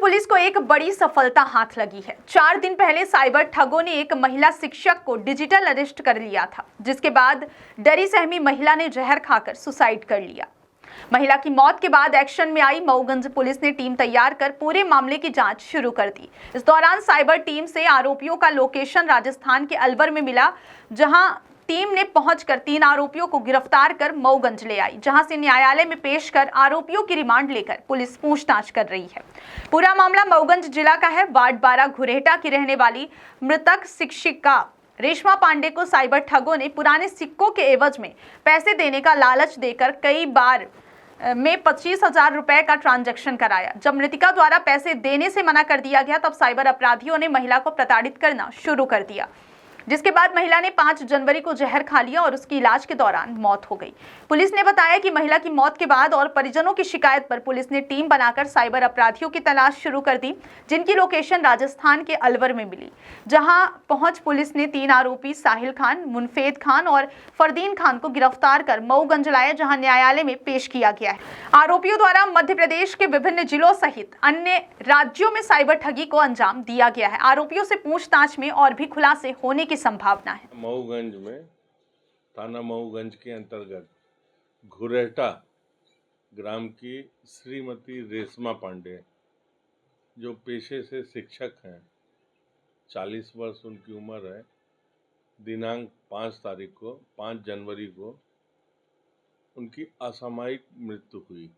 Police को एक बड़ी सफलता हाथ लगी है। 4 दिन पहले साइबर ठगों ने एक महिला शिक्षक को डिजिटल अरेस्ट कर लिया था, जिसके बाद डरी सहमी महिला ने जहर खाकर सुसाइड कर लिया। महिला की मौत के बाद एक्शन में आई मऊगंज पुलिस ने टीम तैयार कर पूरे मामले की जांच शुरू कर दी। इस दौरान साइबर टीम से आरोपियों का लोकेशन राजस्थान के अलवर में मिला, जहां टीम ने पहुंचकर 3 आरोपियों को गिरफ्तार कर मऊगंज ले आई, जहां से न्यायालय में पेश कर आरोपियों की रिमांड लेकर पुलिस पूछताछ कर रही है। पूरा मामला मऊगंज जिला का है। वार्ड 12 घुरेहटा की रहने वाली मृतक शिक्षिका रेशमा पांडे को साइबर ठगों ने पुराने सिक्कों के एवज में पैसे देने का लालच देकर कई बार में 25,000 रुपए का ट्रांजैक्शन कराया। जब मृतिका द्वारा पैसे देने से मना कर दिया गया, तब साइबर अपराधियों ने महिला को प्रताड़ित करना शुरू कर दिया, जिसके बाद महिला ने 5 जनवरी को जहर खा लिया और उसकी इलाज के दौरान मौत हो गई। पुलिस ने बताया कि महिला की मौत के बाद और परिजनों की शिकायत पर पुलिस ने टीम बनाकर साइबर अपराधियों की तलाश शुरू कर दी, जिनकी लोकेशन राजस्थान के अलवर में मिली। जहां पहुंच पुलिस ने 3 आरोपी साहिल खान, मुनफेद खान और फरदीन खान को गिरफ्तार कर मऊगंज लाया, जहां न्यायालय में पेश किया गया है। आरोपियों द्वारा मध्य प्रदेश के विभिन्न जिलों सहित अन्य राज्यों में साइबर ठगी को अंजाम दिया गया है। आरोपियों से पूछताछ में और भी खुलासे होने की संभावना है। मऊगंज में थाना मऊगंज के अंतर्गत घुरेहटा ग्राम की श्रीमती रेशमा पांडे, जो पेशे से शिक्षक हैं, 40 वर्ष उनकी उम्र है, दिनांक 5 जनवरी को उनकी असामयिक मृत्यु हुई।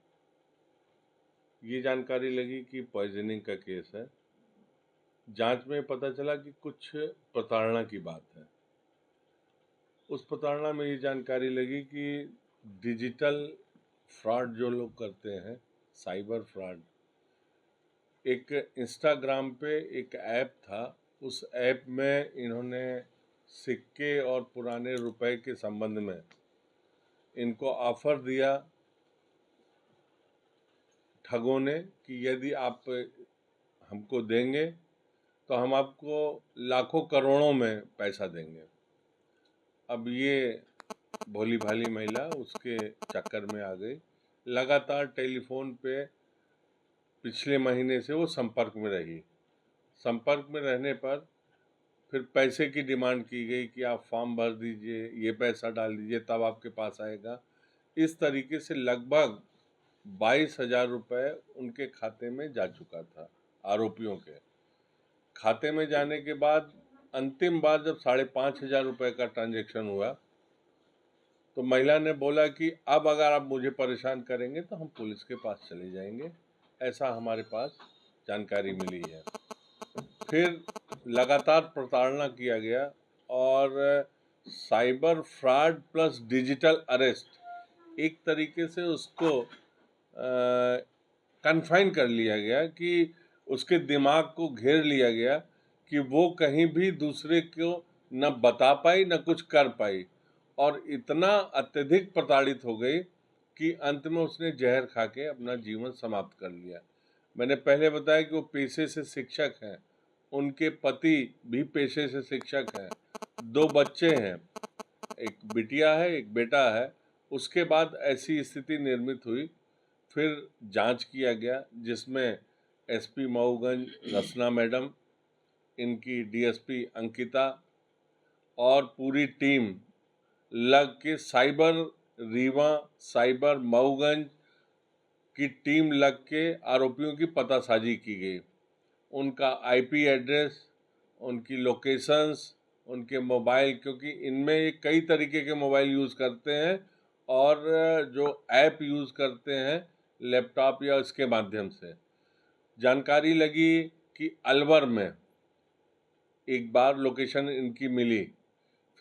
ये जानकारी लगी कि पॉइजनिंग का केस है। जांच में पता चला कि कुछ प्रताड़ना की बात है। उस प्रताड़ना में ये जानकारी लगी कि डिजिटल फ्रॉड जो लोग करते हैं, साइबर फ्रॉड, एक इंस्टाग्राम पे एक ऐप था। उस ऐप में इन्होंने सिक्के और पुराने रुपए के संबंध में इनको ऑफर दिया ठगों ने कि यदि आप हमको देंगे तो हम आपको लाखों करोड़ों में पैसा देंगे। अब ये भोली भाली महिला उसके चक्कर में आ गई। लगातार टेलीफोन पे पिछले महीने से वो संपर्क में रही। संपर्क में रहने पर फिर पैसे की डिमांड की गई कि आप फॉर्म भर दीजिए, ये पैसा डाल दीजिए, तब आपके पास आएगा। इस तरीके से लगभग 22,000 रुपये उनके खाते में जा चुका था। आरोपियों के खाते में जाने के बाद अंतिम बार जब 5,500 रुपये का ट्रांजैक्शन हुआ, तो महिला ने बोला कि अब अगर आप मुझे परेशान करेंगे तो हम पुलिस के पास चले जाएंगे। ऐसा हमारे पास जानकारी मिली है। फिर लगातार प्रताड़ना किया गया और cyber fraud plus digital arrest, एक तरीके से उसको कन्फाइन कर लिया गया कि उसके दिमाग को घेर लिया गया कि वो कहीं भी दूसरे को न बता पाई न कुछ कर पाई, और इतना अत्यधिक प्रताड़ित हो गई कि अंत में उसने जहर खा के अपना जीवन समाप्त कर लिया। मैंने पहले बताया कि वो पेशे से शिक्षक हैं, उनके पति भी पेशे से शिक्षक हैं, 2 बच्चे हैं, एक बिटिया है, एक बेटा है। उसके बाद ऐसी स्थिति निर्मित हुई। फिर जांच किया गया, जिसमें एसपी मऊगंज रसना मैडम, इनकी डीएसपी अंकिता और पूरी टीम लग के साइबर रीवा, साइबर मऊगंज की टीम लग के आरोपियों की पतासाजी की गई। उनका आईपी एड्रेस, उनकी लोकेशंस, उनके मोबाइल, क्योंकि इनमें ये कई तरीके के मोबाइल यूज़ करते हैं और जो ऐप यूज़ करते हैं लैपटॉप या इसके माध्यम से। जानकारी लगी कि अलवर में एक बार लोकेशन इनकी मिली।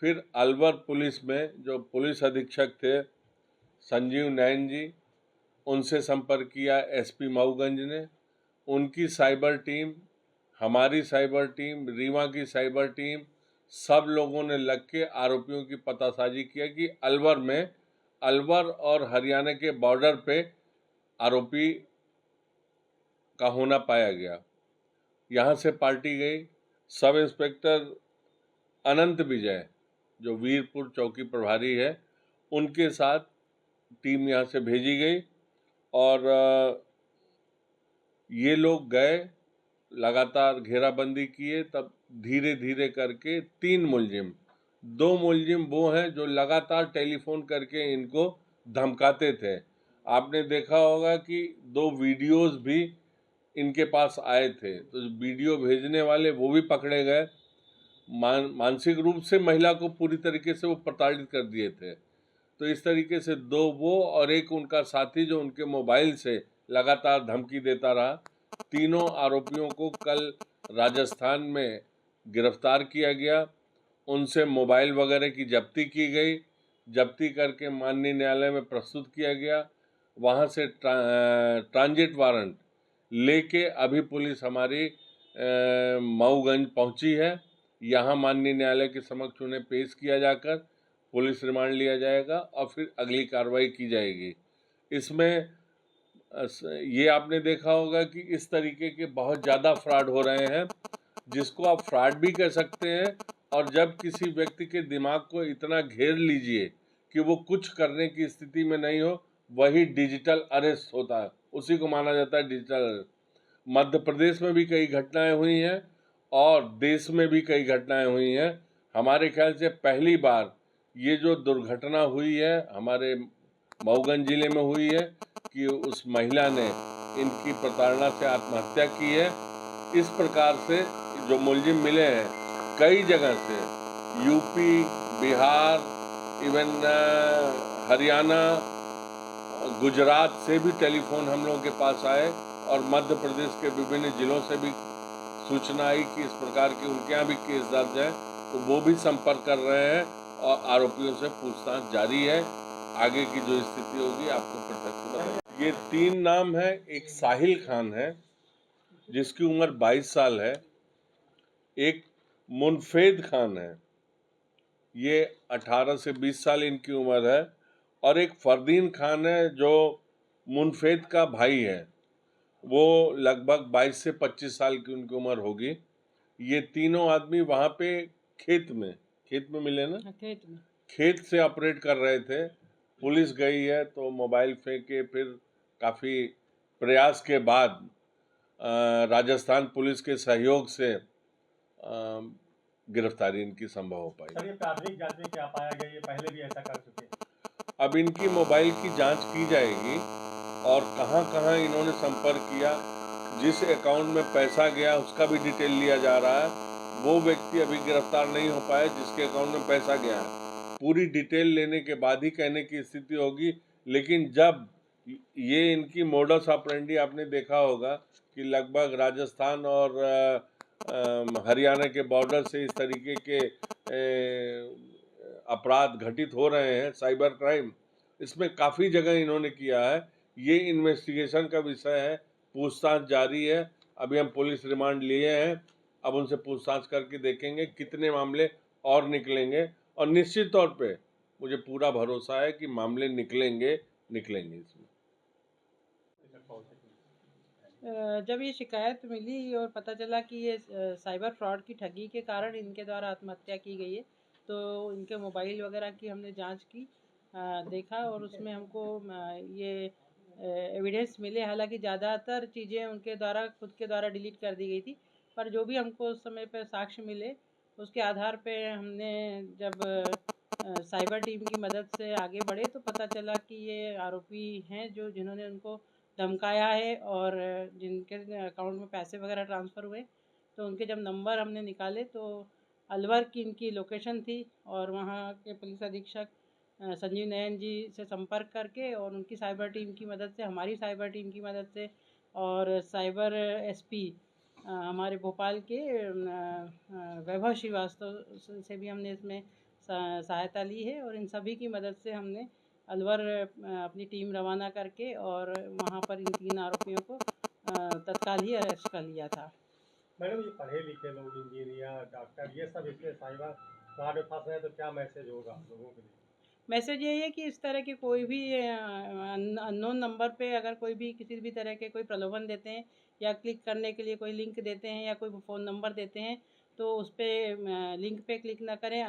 फिर अलवर पुलिस में जो पुलिस अधीक्षक थे संजीव नैन जी, उनसे संपर्क किया एसपी मऊगंज ने। उनकी साइबर टीम, हमारी साइबर टीम, रीवा की साइबर टीम, सब लोगों ने लग के आरोपियों की पतासाजी किया कि अलवर में, अलवर और हरियाणा के बॉर्डर पे आरोपी का होना पाया गया। यहाँ से पार्टी गई। सब इंस्पेक्टर अनंत विजय, जो वीरपुर चौकी प्रभारी है, उनके साथ टीम यहाँ से भेजी गई और ये लोग गए लगातार घेराबंदी किए, तब धीरे धीरे करके 3 मुलजिम, 2 मुलजिम वो हैं जो लगातार टेलीफोन करके इनको धमकाते थे। आपने देखा होगा कि 2 वीडियोस भी इनके पास आए थे, तो वीडियो भेजने वाले वो भी पकड़े गए। मानसिक रूप से महिला को पूरी तरीके से वो प्रताड़ित कर दिए थे। तो इस तरीके से 2 वो और एक उनका साथी जो उनके मोबाइल से लगातार धमकी देता रहा। तीनों आरोपियों को कल राजस्थान में गिरफ्तार किया गया। उनसे मोबाइल वगैरह की जब्ती की गई, जब्ती करके माननीय न्यायालय में प्रस्तुत किया गया। वहाँ से ट्रांजिट वारंट लेके अभी पुलिस हमारी मऊगंज पहुँची है। यहाँ माननीय न्यायालय के समक्ष उन्हें पेश किया जाकर पुलिस रिमांड लिया जाएगा और फिर अगली कार्रवाई की जाएगी। इसमें ये आपने देखा होगा कि इस तरीके के बहुत ज़्यादा फ्रॉड हो रहे हैं, जिसको आप फ्रॉड भी कह सकते हैं। और जब किसी व्यक्ति के दिमाग को इतना घेर लीजिए कि वो कुछ करने की स्थिति में नहीं हो, वही डिजिटल अरेस्ट होता है, उसी को माना जाता है डिजिटल अरेस्ट। मध्य प्रदेश में भी कई घटनाएं हुई हैं और देश में भी कई घटनाएं हुई हैं। हमारे ख्याल से पहली बार ये जो दुर्घटना हुई है हमारे मऊगंज जिले में हुई है कि उस महिला ने इनकी प्रताड़ना से आत्महत्या की है। इस प्रकार से जो मुलजिम मिले हैं कई जगह से, यूपी, बिहार, इवन हरियाणा, गुजरात से भी टेलीफोन हम लोगों के पास आए और मध्य प्रदेश के विभिन्न जिलों से भी सूचना आई कि इस प्रकार के उनके यहाँ भी केस दर्ज है। तो वो भी संपर्क कर रहे हैं और आरोपियों से पूछताछ जारी है। आगे की जो स्थिति होगी आपको प्रत्यक्ष बताएंगे। ये 3 नाम है। एक साहिल खान है जिसकी उम्र 22 साल है, एक मुनफेद खान है, ये 18 से 20 साल इनकी उम्र है, और एक फरदीन खान है जो मुनफेद का भाई है, वो लगभग 22 से 25 साल की उनकी उम्र होगी। ये तीनों आदमी वहाँ पे खेत में मिले ना, खेत से ऑपरेट कर रहे थे। पुलिस गई है तो मोबाइल फेंके, फिर काफ़ी प्रयास के बाद राजस्थान पुलिस के सहयोग से गिरफ्तारी इनकी संभव हो पाई। सर, ये प्राथमिक जांच में क्या पाया गया? ये पहले भी ऐसा कर चुके हैं। अब इनकी मोबाइल की जांच की जाएगी और कहां कहां इन्होंने संपर्क किया, जिस अकाउंट में पैसा गया उसका भी डिटेल लिया जा रहा है। वो व्यक्ति अभी गिरफ्तार नहीं हो पाए जिसके अकाउंट में पैसा गया है। पूरी डिटेल लेने के बाद ही कहने की स्थिति होगी। लेकिन जब ये इनकी मोडस ऑपरेंडी आपने देखा होगा कि लगभग राजस्थान और हरियाणा के बॉर्डर से इस तरीके के अपराध घटित हो रहे हैं, साइबर क्राइम, इसमें काफ़ी जगह इन्होंने किया है। ये इन्वेस्टिगेशन का विषय है, पूछताछ जारी है। अभी हम पुलिस रिमांड लिए हैं, अब उनसे पूछताछ करके देखेंगे कितने मामले और निकलेंगे, और निश्चित तौर पे मुझे पूरा भरोसा है कि मामले निकलेंगे इसमें। जब ये शिकायत मिली और पता चला कि ये साइबर फ्रॉड की ठगी के कारण इनके द्वारा आत्महत्या की गई है, तो इनके मोबाइल वगैरह की हमने जांच की, देखा, और उसमें हमको ये एविडेंस मिले। हालांकि ज़्यादातर चीज़ें उनके द्वारा खुद के द्वारा डिलीट कर दी गई थी, पर जो भी हमको उस समय पर साक्ष्य मिले उसके आधार पे हमने जब साइबर टीम की मदद से आगे बढ़े तो पता चला कि ये आरोपी हैं जिन्होंने उनको धमकाया है और जिनके अकाउंट में पैसे वगैरह ट्रांसफ़र हुए। तो उनके जब नंबर हमने निकाले तो अलवर की इनकी लोकेशन थी, और वहाँ के पुलिस अधीक्षक संजीव नयन जी से संपर्क करके और उनकी साइबर टीम की मदद से, हमारी साइबर टीम की मदद से, और साइबर एसपी हमारे भोपाल के वैभव श्रीवास्तव से भी हमने इसमें सहायता ली है, और इन सभी की मदद से हमने अलवर अपनी टीम रवाना करके और वहाँ पर इन 3 आरोपियों को तत्काल ही अरेस्ट कर लिया था। मैडम, ये पढ़े लिखे लोग, इंजीनियर, डॉक्टर, ये सब इसमें साइबर फ्रॉड में फंस रहे हैं, तो क्या मैसेज होगा लोगों के लिए? मैसेज यही है कि इस तरह के कोई भी अननोन नंबर पे अगर कोई भी किसी भी तरह के कोई प्रलोभन देते हैं या क्लिक करने के लिए कोई लिंक देते हैं या कोई फ़ोन नंबर देते हैं, तो उस पर लिंक पे क्लिक ना करें,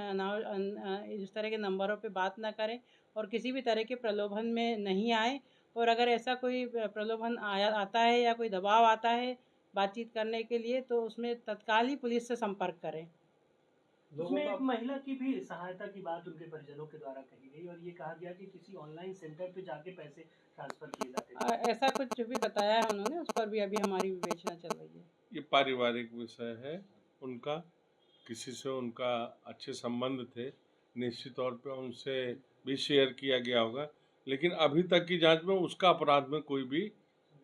इस तरह के नंबरों पे बात ना करें और किसी भी तरह के प्रलोभन में नहीं आए। और अगर ऐसा कोई प्रलोभन आता है या कोई दबाव आता है बातचीत करने के लिए, तो उसमें तत्काल ही पुलिस से संपर्क करें। उसमें एक महिला की भी सहायता की बात उनके परिजनों के द्वारा कही गई और ये कहा गया कि किसी ऑनलाइन सेंटर पे जाके पैसे ट्रांसफर किए जाते थे। ऐसा कुछ भी बताया है उन्होंने, उस पर भी अभी हमारी विवेचना चल रही है। ये पारिवारिक विषय है उनका, किसी से उनका अच्छे संबंध थे, निश्चित तौर पे उनसे भी शेयर किया गया होगा, लेकिन अभी तक की जांच में उसका अपराध में कोई भी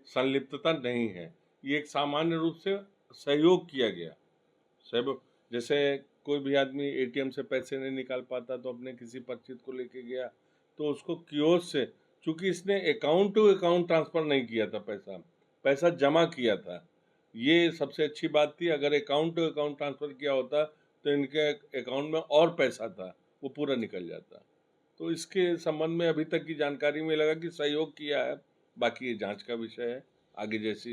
संलिप्तता नहीं है। ये एक सामान्य रूप से सहयोग किया गया। सहयोग, जैसे कोई भी आदमी एटीएम से पैसे नहीं निकाल पाता तो अपने किसी परिचित को लेके गया, तो उसको कियोस्क से, चूंकि इसने अकाउंट टू अकाउंट ट्रांसफ़र नहीं किया था, पैसा जमा किया था, ये सबसे अच्छी बात थी। अगर अकाउंट टू अकाउंट ट्रांसफ़र किया होता तो इनके अकाउंट में और पैसा था, वो पूरा निकल जाता। तो इसके संबंध में अभी तक की जानकारी में लगा कि सहयोग किया है, बाकी ये जांच का विषय है। आगे जैसी